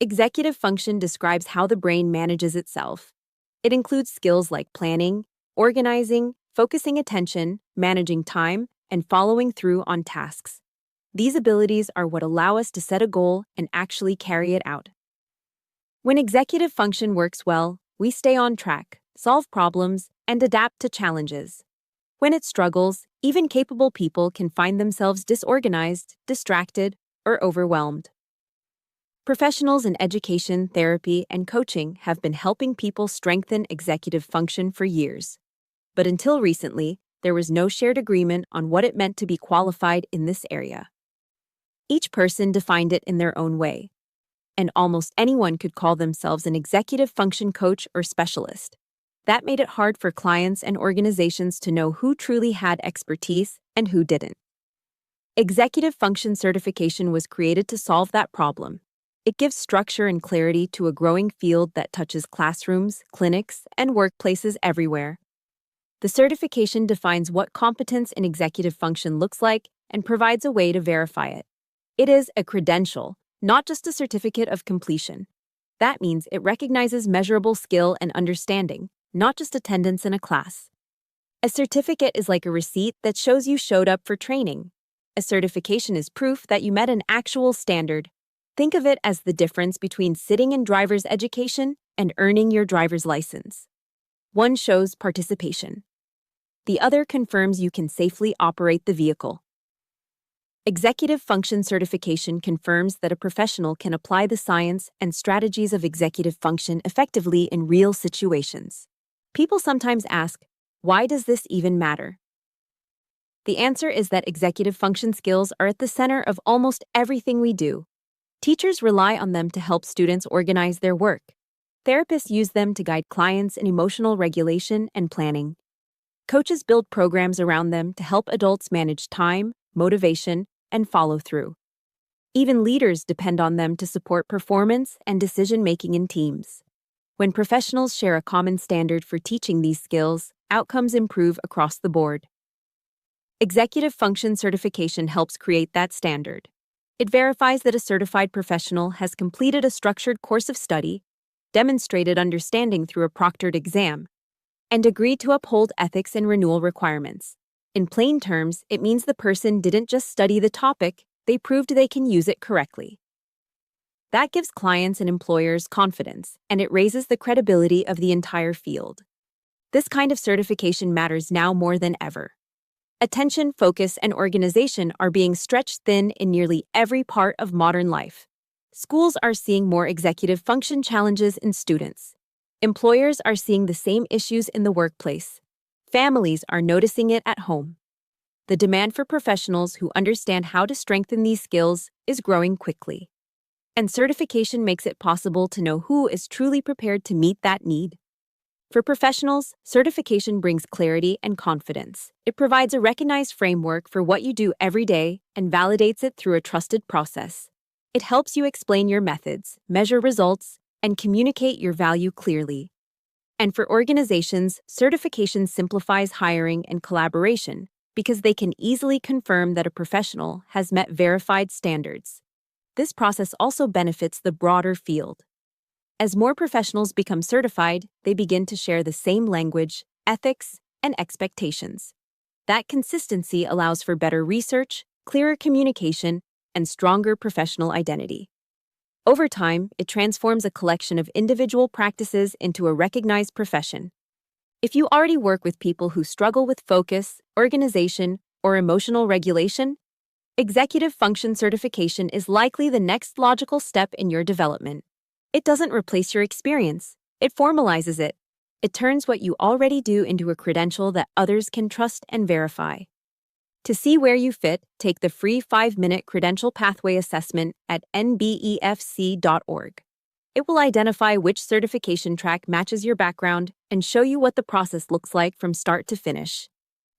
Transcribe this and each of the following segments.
Executive function describes how the brain manages itself. It includes skills like planning, organizing, focusing attention, managing time, and following through on tasks. These abilities are what allow us to set a goal and actually carry it out. When executive function works well, we stay on track, solve problems, and adapt to challenges. When it struggles, even capable people can find themselves disorganized, distracted, or overwhelmed. Professionals in education, therapy, and coaching have been helping people strengthen executive function for years. But until recently, there was no shared agreement on what it meant to be qualified in this area. Each person defined it in their own way, and almost anyone could call themselves an executive function coach or specialist. That made it hard for clients and organizations to know who truly had expertise and who didn't. Executive function certification was created to solve that problem. It gives structure and clarity to a growing field that touches classrooms, clinics, and workplaces everywhere. The certification defines what competence in executive function looks like and provides a way to verify it. It is a credential, not just a certificate of completion. That means it recognizes measurable skill and understanding, not just attendance in a class. A certificate is like a receipt that shows you showed up for training. A certification is proof that you met an actual standard. Think of it as the difference between sitting in driver's education and earning your driver's license. One shows participation. The other confirms you can safely operate the vehicle. Executive function certification confirms that a professional can apply the science and strategies of executive function effectively in real situations. People sometimes ask, why does this even matter? The answer is that executive function skills are at the center of almost everything we do. Teachers rely on them to help students organize their work. Therapists use them to guide clients in emotional regulation and planning. Coaches build programs around them to help adults manage time, motivation, and follow through. Even leaders depend on them to support performance and decision-making in teams. When professionals share a common standard for teaching these skills, outcomes improve across the board. Executive function certification helps create that standard. It verifies that a certified professional has completed a structured course of study, demonstrated understanding through a proctored exam, and agreed to uphold ethics and renewal requirements. In plain terms, it means the person didn't just study the topic, they proved they can use it correctly. That gives clients and employers confidence, and it raises the credibility of the entire field. This kind of certification matters now more than ever. Attention, focus, and organization are being stretched thin in nearly every part of modern life. Schools are seeing more executive function challenges in students. Employers are seeing the same issues in the workplace. Families are noticing it at home. The demand for professionals who understand how to strengthen these skills is growing quickly. And certification makes it possible to know who is truly prepared to meet that need. For professionals, certification brings clarity and confidence. It provides a recognized framework for what you do every day and validates it through a trusted process. It helps you explain your methods, measure results, and communicate your value clearly. And for organizations, certification simplifies hiring and collaboration because they can easily confirm that a professional has met verified standards. This process also benefits the broader field. As more professionals become certified, they begin to share the same language, ethics, and expectations. That consistency allows for better research, clearer communication, and stronger professional identity. Over time, it transforms a collection of individual practices into a recognized profession. If you already work with people who struggle with focus, organization, or emotional regulation, executive function certification is likely the next logical step in your development. It doesn't replace your experience. It formalizes it. It turns what you already do into a credential that others can trust and verify. To see where you fit, take the free 5-minute credential pathway assessment at NBEFC.org. It will identify which certification track matches your background and show you what the process looks like from start to finish.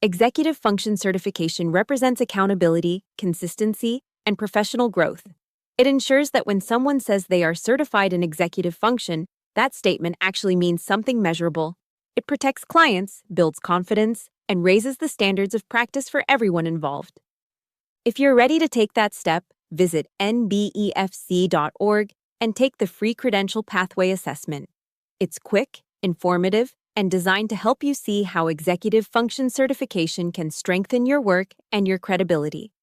Executive function certification represents accountability, consistency, and professional growth. It ensures that when someone says they are certified in executive function, that statement actually means something measurable. It protects clients, builds confidence, and raises the standards of practice for everyone involved. If you're ready to take that step, visit nbefc.org and take the free Credential Pathway Assessment. It's quick, informative, and designed to help you see how executive function certification can strengthen your work and your credibility.